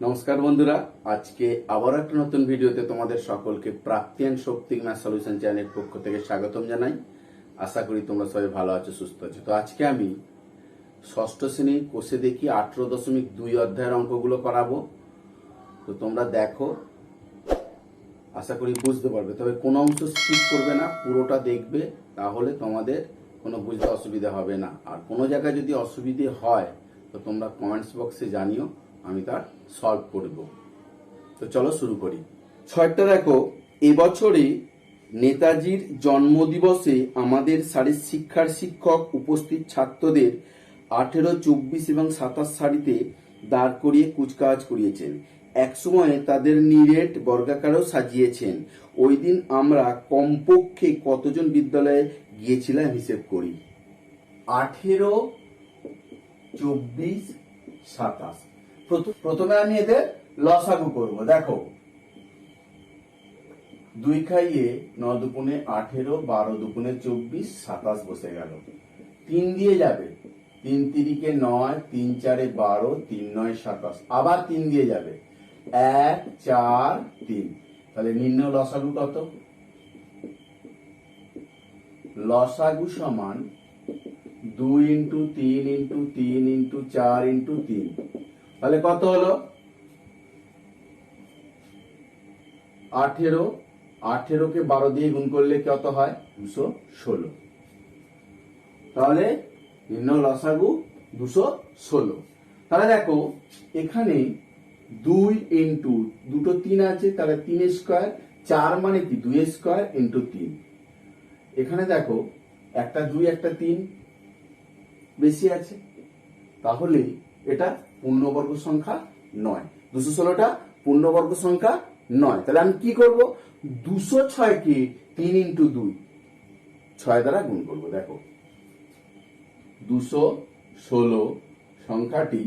নমস্কার বন্ধুরা, আজকে আবার একটা নতুন ভিডিওতে তোমাদের সকলকে প্রাপ্তিয়ান শক্তিক ম্যাথ সলিউশন চ্যানেলের পক্ষ থেকে স্বাগতম জানাই। আশা করি তোমরা সবাই ভালো আছো, সুস্থ আছো। তো আজকে আমি ষষ্ঠ শ্রেণীর কোষে দেখি 18.2 অধ্যায়ের অঙ্কগুলো করাবো। তো তোমরা দেখো, আশা করি বুঝতে পারবে। তবে কোনো অংশ স্কিপ করবে না, পুরোটা দেখবে, তাহলে তোমাদের কোনো বুঝতে অসুবিধা হবে না। আর কোনো জায়গায় যদি অসুবিধে হয় তো তোমরা কমেন্টস বক্সে জানিও, আমি তার সলভ করব। তো চলো শুরু করি। 6টা দেখো, এবছরে নেতাজির জন্মদিবসে আমাদের শারীর শিক্ষার শিক্ষক উপস্থিত ছাত্রদের 18, 24 এবং 27 সারিতে দাঁড় করিয়ে কুচকাওয়াজ করিয়েছেন। এক সময় তাদের নিরেট বর্গাকারও সাজিয়েছেন। ওই দিন আমরা কমপক্ষে কতজন বিদ্যালয়ে গিয়েছিলাম হিসেব করি। 18, 24, 27। প্রথমে আমি এদের লসাগু করব। দেখো, 2 খাইয়ে 9 দুগুণে 18, 12 দুগুণে 24, 27 বসে গেল। 3 দিয়ে যাবে, 3 তিরিকে 9, 3 চারে 12, 3 9 27। আবার 3 দিয়ে যাবে, 1 4 3। তাহলে নির্ণয় লসাগু কত? লসাগু সমান 2 × 3 × 3 × 4 × 3। তাহলে কত হলো? 18। 18কে 12 দিয়ে গুণ করলে কত হয়? 216। তাহলে নির্ণয় লসাগু 216। তাহলে দেখো, এখানে 2 × দুটো 3 আছে, তাহলে 3 স্কয়ার, 4 মানে কি 2 স্কয়ার × 3। এখানে দেখো, একটা 2 একটা 3 বেশি আছে, তাহলে এটা পূর্ণবর্গ সংখ্যা নয়। 216টা পূর্ণবর্গ সংখ্যা নয়। তাহলে আমি কি করব? 206কে 3 × 2 6 দ্বারা গুণ করব। দেখো, 216 সংখ্যাটি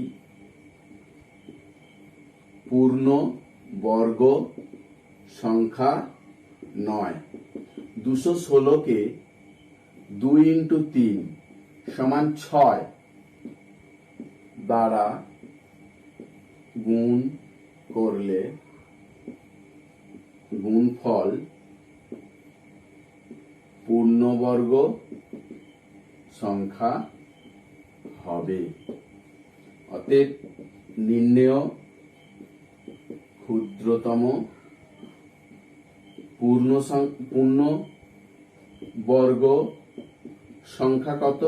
পূর্ণবর্গ সংখ্যা নয়। 216কে 2 × 3 সমান 6 দ্বারা গুণ করলে গুণফল পূর্ণবর্গ সংখ্যা হবে। অতএব নির্ণেয় ক্ষুদ্রতম পূর্ণবর্গ সংখ্যা কত?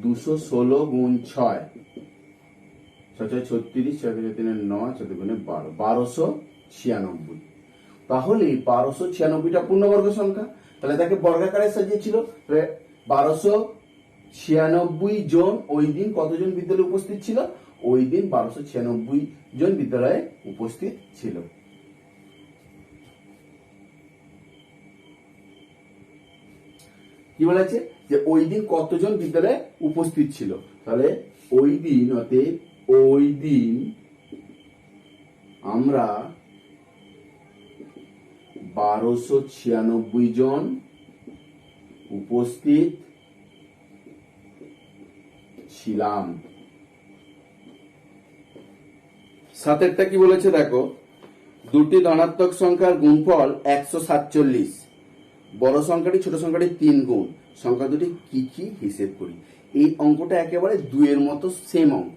216 গুণ 6, 6 36, 6 3 9, 6 2 12, 1296। তাহলে 1296টা পূর্ণবর্গ সংখ্যা। তাহলে তাকে বর্গাকারে সাজিয়েছিল। 1296 জন ওই দিন কতজন বিদ্যালয়ে উপস্থিত ছিল? ওই দিন 1296 জন বিদ্যালয়ে উপস্থিত ছিল। কি বলেছে? যে ওই দিন কতজন বিদ্যালয়ে উপস্থিত ছিল। তাহলে ওই দিন, অতএব ওই দিন আমরা 1296 জন উপস্থিত ছিলাম। 7টা কি বলেছে দেখো, দুটি ধনাত্মক সংখ্যার গুণফল 147। বড় সংখ্যাটি ছোট সংখ্যাটি 3 গুণ। সংখ্যা দুটি কি কি হিসেব করি। এই অঙ্কটা একেবারে 2 এর মতো সেম অঙ্ক।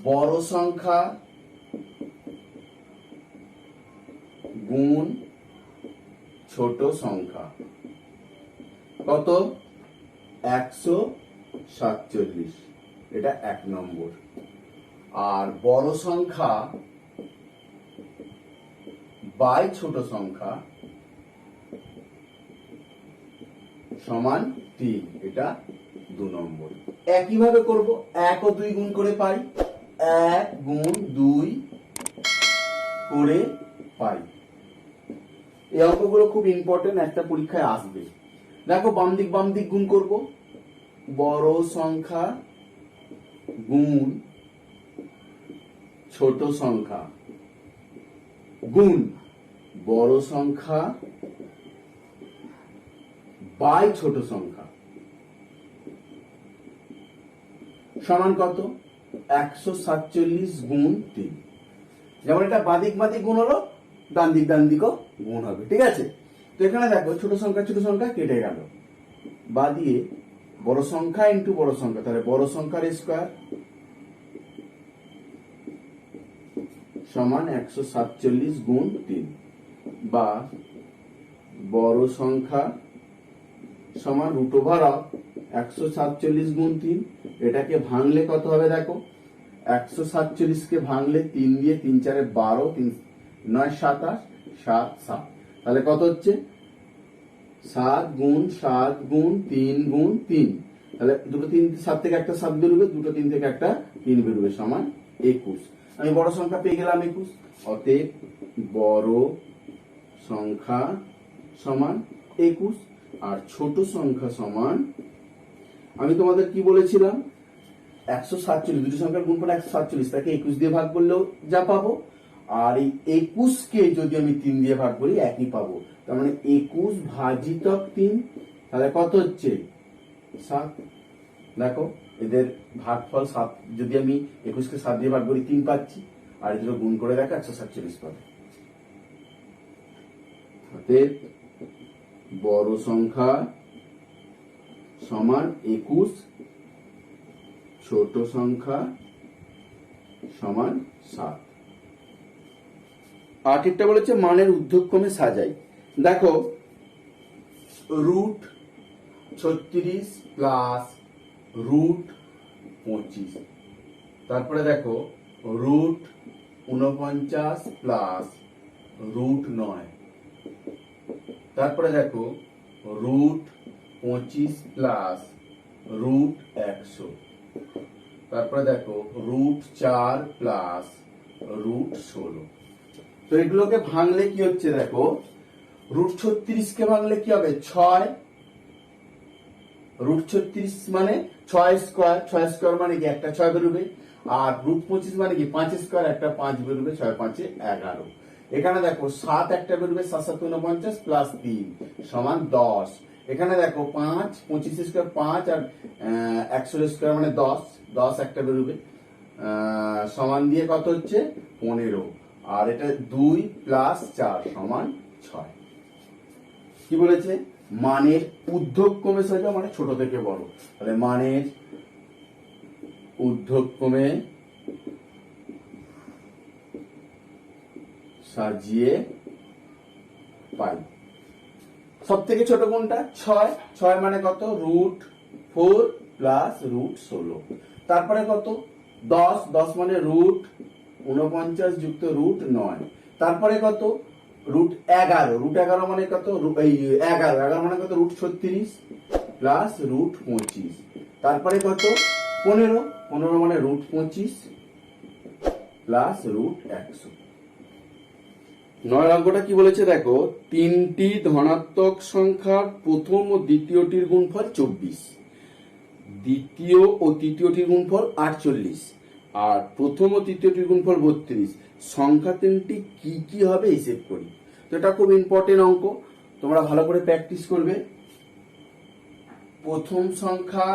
বড় সংখ্যা গুণ ছোট সংখ্যা কত? 147। এটা 1 নম্বর। আর বড় সংখ্যা বাই ছোট সংখ্যা সমান 3। এটা 2 নম্বর। একইভাবে করব, 1 ও 2 গুণ করে পাই, 1 গুণ 2 করে পাই। এই অঙ্কগুলো খুব ইম্পর্টেন্ট, একটা পরীক্ষায় আসবে। দেখো, বাম দিক গুণ করব। বড় সংখ্যা গুণ ছোট সংখ্যা গুণ বড় সংখ্যা বাই ছোট সংখ্যা সমান কত? 147 গুণ 3। যেমন এটা বাদিক বাদিক গুণ হলো, ডান দিকও গুণ হবে, ঠিক আছে। তো এখানে দেখো ছোট সংখ্যা কেটে গেল, বা দিয়ে বড় সংখ্যা ইন্টু বড় সংখ্যা, তাহলে বড় সংখ্যার স্কোয়ার সমান 147 গুণ 3, বা বড় সংখ্যা সমান রুট ওভার অফ 147 গুণ 3। এটাকে ভাঙলে কত হবে দেখো, 147 কে ভাঙলে 3 দিয়ে, 3 4 12, 3 9 27, 7 7, তাহলে কত হচ্ছে 7 গুণ 7 গুণ 3 গুণ 3, তাহলে দুটো 3 7 থেকে একটা 7 বেরোবে, দুটো 3 থেকে একটা 3 বেরোবে, সমান 21। আমি বড় সংখ্যা পেয়ে গেলাম 21। অতএব বড় সংখ্যা সমান 21 আর ছোট সংখ্যা সমান, আমি তোমাদের কি বলেছিলাম, 147, দুটি সংখ্যার গুণফল 147, তাকে 21 দিয়ে ভাগ করলেও যা পাবো, আর এই 21 কে যদি আমি 3 দিয়ে ভাগ করি একই পাবো, তার মানে 21 ভাজিতক 3, তাহলে কত হচ্ছে 7। দেখো এদের ভাগফল 7, যদি আমি 21 কে 7 দিয়ে ভাগ করি 3 পাচ্ছি, আর এই দুটো গুণ করে দেখো 147 পাবে। অতএব বড় সংখ্যা সমান 21, ছোট সংখ্যা সমান 7। আরেকটা বলেছে মানের ঊর্ধ্বক্রমে সাজাই। দেখো রুট 36 প্লাস রুট 25, তারপরে দেখো রুট 49 প্লাস রুট 9, তারপরে দেখো রুট 25 প্লাস রুট 100, তারপরে দেখো রুট 4 প্লাস রুট 16। তো এগুলোকে ভাঙলে কি হচ্ছে দেখো, রুট 36 কে ভাঙলে কি হবে 6, রুট 36 মানে 6 স্কোয়ার, 6 স্কোয়ার মানে কি একটা 6 বেরোবে, আর রুট 25 মানে কি 5 স্কোয়ার, একটা 5 বেরোবে, 6 5 11। এখানে দেখো 7 একটা বেরোবে, 7 7 49 প্লাস 3 সমান 10। এখানে দেখো 5 25 স্কোয়ার 5 আর 100 স্কোয়ার মানে 10, 10 একটা বেরোবে, সমান দিয়ে কত হচ্ছে 15, আর এটা 2 প্লাস 4 সমান 6। কি বলেছে, মানের ঊর্ধ্বক্রমে সাজা, মানে ছোট থেকে বড়, তাহলে মানের ঊর্ধ্বক্রমে সাজিয়ে পাই। সব থেকে ছোট কোনটা, 6, 6 মানে কত রুট 4 প্লাস রুট 16, তারপরে কত 10, 10 মানে রুট 49 যুক্ত রুট 9, তারপরে কত রুট 11, রুট 11 মানে কত, এই 11 মানে কত রুট 36 প্লাস রুট 25, তারপরে কত 15, 15 মানে রুট 25 প্লাস রুট 100। 9 অঙ্কটা কি বলেছে দেখো, তিনটি ধনাত্মক সংখ্যার প্রথম ও দ্বিতীয়টির গুণফল 24, দ্বিতীয় ও তৃতীয়টির গুণফল 48, আর প্রথম ও তৃতীয়টির গুণফল 32, সংখ্যা তিনটি কি কি হবে হিসেব করি। তো এটা খুব ইম্পর্টেন্ট অঙ্ক, তোমরা ভালো করে প্র্যাকটিস করবে। প্রথম সংখ্যা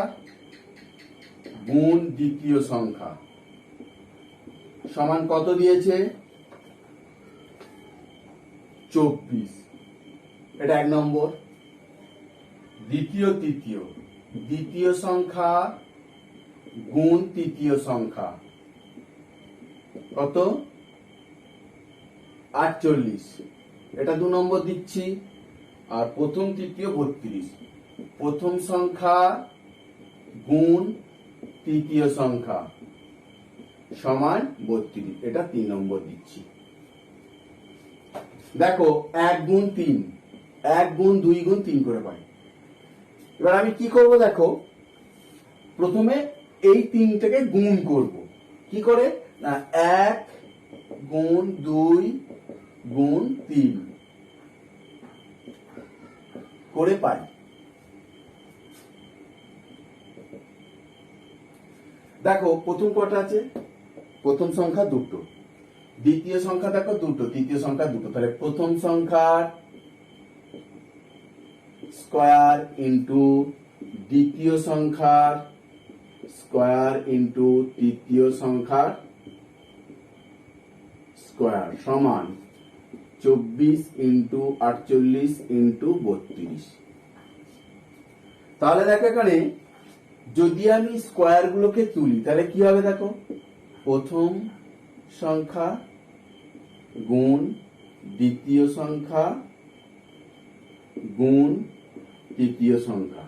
গুণ দ্বিতীয় সংখ্যা সমান কত দিয়েছে 24, এটা 1 নম্বর। দ্বিতীয় সংখ্যা গুণ তৃতীয় সংখ্যা কত 48, এটা 2 নম্বর দিচ্ছি। আর প্রথম তৃতীয় 32, প্রথম সংখ্যা গুণ তৃতীয় সংখ্যা সমান 32, এটা 3 নম্বর দিচ্ছি। দেখো 1 গুণ 3, 1 গুণ 2 গুণ 3 করে পাই। এবার আমি কি করব দেখো, প্রথমে এই 3টাকে গুণ করব, কি করে না 1 গুণ 2 গুণ 3 করে পাই। দেখো প্রথম কটা আছে, প্রথম সংখ্যা দুটো, দ্বিতীয় সংখ্যা দেখো দুটো, তৃতীয় সংখ্যা দুটো, তাহলে প্রথম সংখ্যার স্কয়ার ইন্টু দ্বিতীয় সংখ্যার স্কয়ার ইন্টু তৃতীয় সংখ্যার স্কোয়ার সমান 24 ইন্টু 48 ইন্টু 32। তাহলে দেখো এখানে যদি আমি স্কোয়ার গুলোকে তুলি তাহলে কি হবে দেখো, প্রথম সংখ্যা গুণ দ্বিতীয় সংখ্যা গুণ তৃতীয় সংখ্যা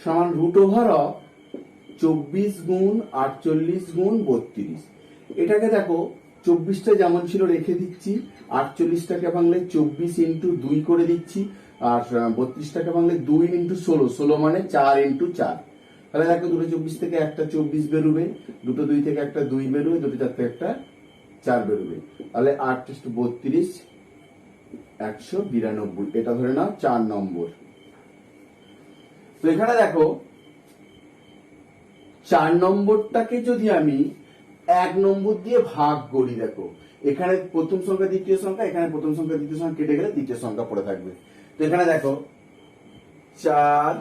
সমান রুট ওভার অফ 24 গুণ 48 গুণ 32। এটাকে দেখো 24টা যেমন ছিল রেখে দিচ্ছি, 48টাকে ভাঙলে 24 ইন্টু 2 করে দিচ্ছি, আর 32টাকে ভাঙলে 2 ইন্টু 16, 16 মানে 4 ইন্টু 4। তাহলে দেখো দুটো 24 থেকে একটা 24 বেরোবে, দুটো 2 থেকে একটা 2 বেরোবে, দুটো 4 থেকে একটা 4 বেরোবে। তাহলে 8 32 192, এটা ধরে নাও 4 নম্বর। তো এখানে দেখো 4 নম্বরটাকে যদি আমি 1 নম্বর দিয়ে ভাগ করি, দেখো এখানে প্রথম সংখ্যা দ্বিতীয় সংখ্যা, এখানে প্রথম সংখ্যা দ্বিতীয় সংখ্যা কেটে গেলে দ্বিতীয় সংখ্যা পড়ে থাকবে। তো এখানে দেখো 4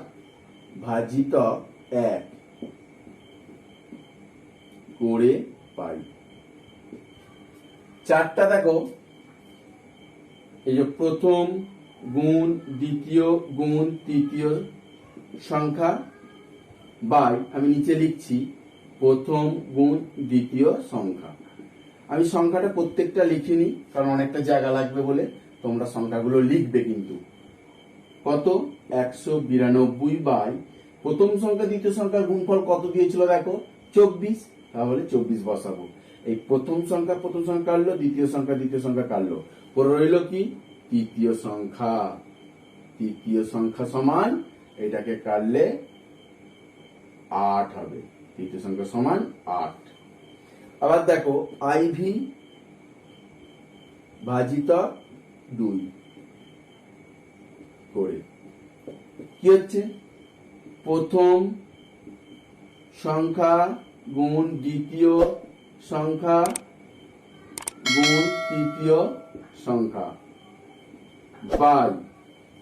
ভাজিত 1 করে পাই। 4টা দেখো এই যে প্রথম গুণ দ্বিতীয় গুণ তৃতীয় সংখ্যা বাই আমি নিচে লিখছি প্রথম গুণ দ্বিতীয় সংখ্যা। আমি সংখ্যাটা প্রত্যেকটা লিখিনি কারণ অনেকটা জায়গা লাগবে বলে, তোমরা সংখ্যাগুলো লিখবে কিন্তু। কত 192 বাই প্রথম সংখ্যা দ্বিতীয় সংখ্যার গুণফল কত দিয়েছিল দেখো 24, তাহলে 24 বসাবো। এই প্রথম সংখ্যা কাটলো, দ্বিতীয় সংখ্যা কাটলো, পরে রইল কি তৃতীয় সংখ্যা। তৃতীয় সংখ্যা সমান এটাকে কাটলে 8 হবে, তৃতীয় সংখ্যা সমান 8। আবার দেখো আইভি ভাজিত 2 করে কি হচ্ছে, প্রথম সংখ্যা গুণ দ্বিতীয় সংখ্যা গুণ তৃতীয় সংখ্যা বাই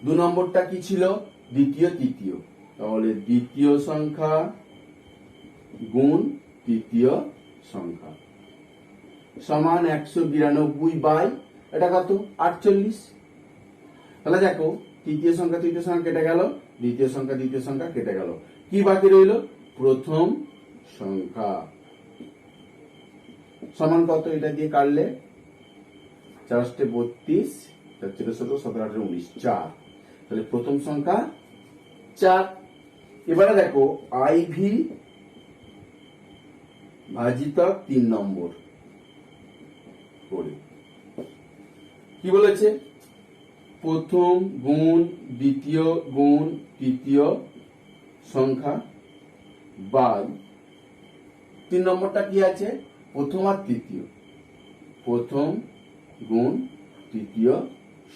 2 নম্বরটা কি ছিল দ্বিতীয় তৃতীয়, তাহলে দ্বিতীয় সংখ্যা গুণ তৃতীয় সংখ্যা সমান 192 বাই এটা কত 48। তাহলে দেখো তৃতীয় সংখ্যা কেটে গেল, দ্বিতীয় সংখ্যা কেটে গেল, কি বাকি রইল প্রথম সংখ্যা সমান কত, এটা দিয়ে কাটলে 4 32 17 17 18 19 4, তাহলে প্রথম সংখ্যা 4। এবারে দেখো আইভি ভাজিত 3 নম্বর করে কি বলেছে, প্রথম গুণ দ্বিতীয় গুণ তৃতীয় সংখ্যা বাই 3 নম্বরটা কি আছে প্রথম আর তৃতীয়, প্রথম গুণ তৃতীয়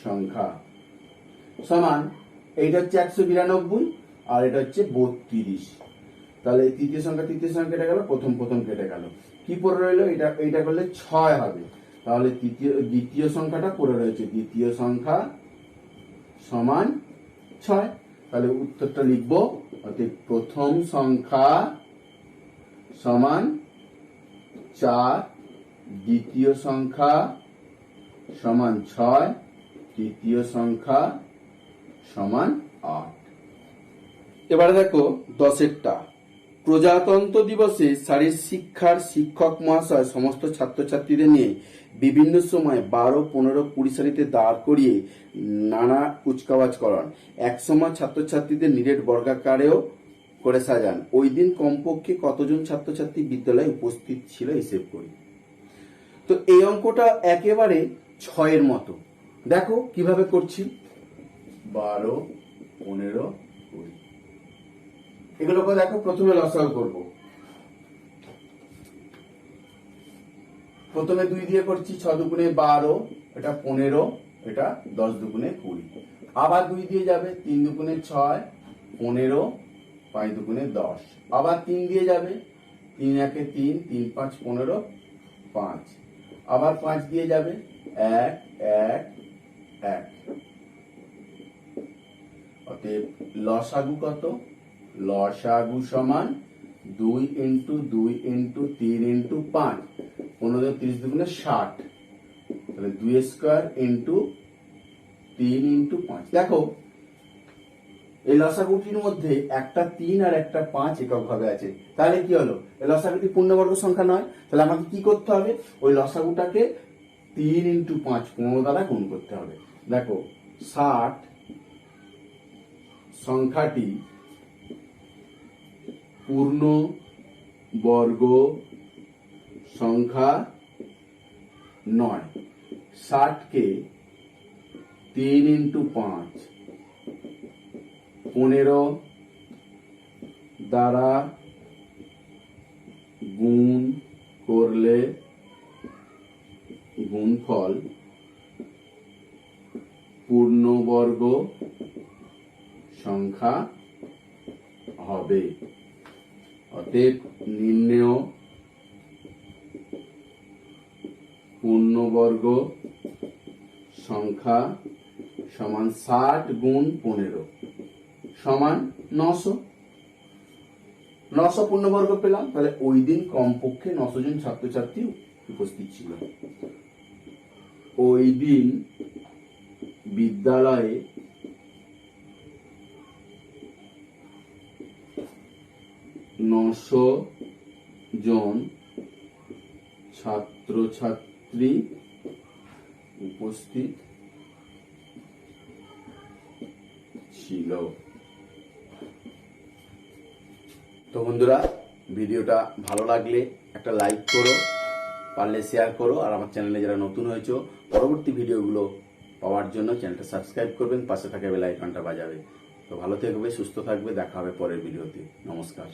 সংখ্যা সমান এইটা হচ্ছে 192 আর এটা হচ্ছে 32। তাহলে তৃতীয় সংখ্যা কেটে গেল, প্রথম কেটে গেল, কি পড়ে রইল এইটা করলে 6 হবে। তাহলে দ্বিতীয় সংখ্যাটা পড়ে রয়েছে, দ্বিতীয় সংখ্যা সমান 6। তাহলে উত্তরটা লিখবো, অর্থাৎ প্রথম সংখ্যা সমান 4, দ্বিতীয় সংখ্যা সমান 6, তৃতীয় সংখ্যা সমান 8। এবারে দেখো 10এরটা, প্রজাতন্ত্র দিবসে শারীর শিক্ষার শিক্ষক মহাশয় সমস্ত ছাত্রছাত্রীদের নিয়ে বিভিন্ন সময় 12, 15, 20 সারিতে দাঁড় করিয়ে নানা কুচকাওয়াজ করান। এক সময় ছাত্রছাত্রীদের নিরেট বর্গাকারেও করে সাজান। ওই দিন কমপক্ষে কতজন ছাত্রছাত্রী বিদ্যালয়ে উপস্থিত ছিল হিসেব করি। তো এই অঙ্কটা একেবারে 6-এর মতো, দেখো কিভাবে করছি 12, 15, 20 এগুলোকে দেখো প্রথমে লসাগু করব। প্রথমে 2 দিয়ে করছি, 6 দুগুণে 12, এটা 15, এটা 10 দুগুণে 20, আবার 2 দিয়ে যাবে, 3 দুগুণে 6, 15, 5 দুগুণে 10, আবার 3 দিয়ে যাবে, 3 একে 3, 3 5 15, 5, আবার 5 দিয়ে যাবে, 1 1 1। অতএব লসাগু কত, লসাগু সমান 2 ইন্টু 2 ইন্টু 3 ইন্টু 5, 15 30 দুগুণে 60, তাহলে 2 স্কয়ার ইন্টু 3 ইন্টু 5। দেখো এই লসাগুটির মধ্যে একটা 3 আর একটা 5 একক ভাবে আছে, তাহলে কি হলো, এই লসাগুটি পূর্ণবর্গ সংখ্যা নয়। তাহলে আমাকে কি করতে হবে, ওই লসাগুটাকে 3 ইন্টু 5 15 দ্বারা গুণ করতে হবে। দেখো 60 সংখ্যাটি পূর্ণ বর্গ সংখ্যা নয়। 60 কে 3 ইন্টু 5 15 দ্বারা গুণ করলে গুণফল পূর্ণবর্গ সংখ্যা হবে। অতএব নির্ণেয় পূর্ণবর্গ সংখ্যা সমান 60 গুণ 15 সমান 900। 900 পূর্ণবর্গ পেলাম। তাহলে ওই দিন কমপক্ষে 900 জন ছাত্রছাত্রী উপস্থিত ছিল। ওই দিন বিদ্যালয়ে 900 জন ছাত্রছাত্রী উপস্থিত ছিল। তো বন্ধুরা, ভিডিওটা ভালো লাগলে একটা লাইক করো, পারলে শেয়ার করো, আর আমার চ্যানেলে যারা নতুন হয়েছে পরবর্তী ভিডিওগুলো পাওয়ার জন্য চ্যানেলটা সাবস্ক্রাইব করবেন, পাশে থাকা বেল আইকনটা বাজাবে। তো ভালো থাকবে, সুস্থ থাকবে, দেখা হবে পরের ভিডিওতে। নমস্কার।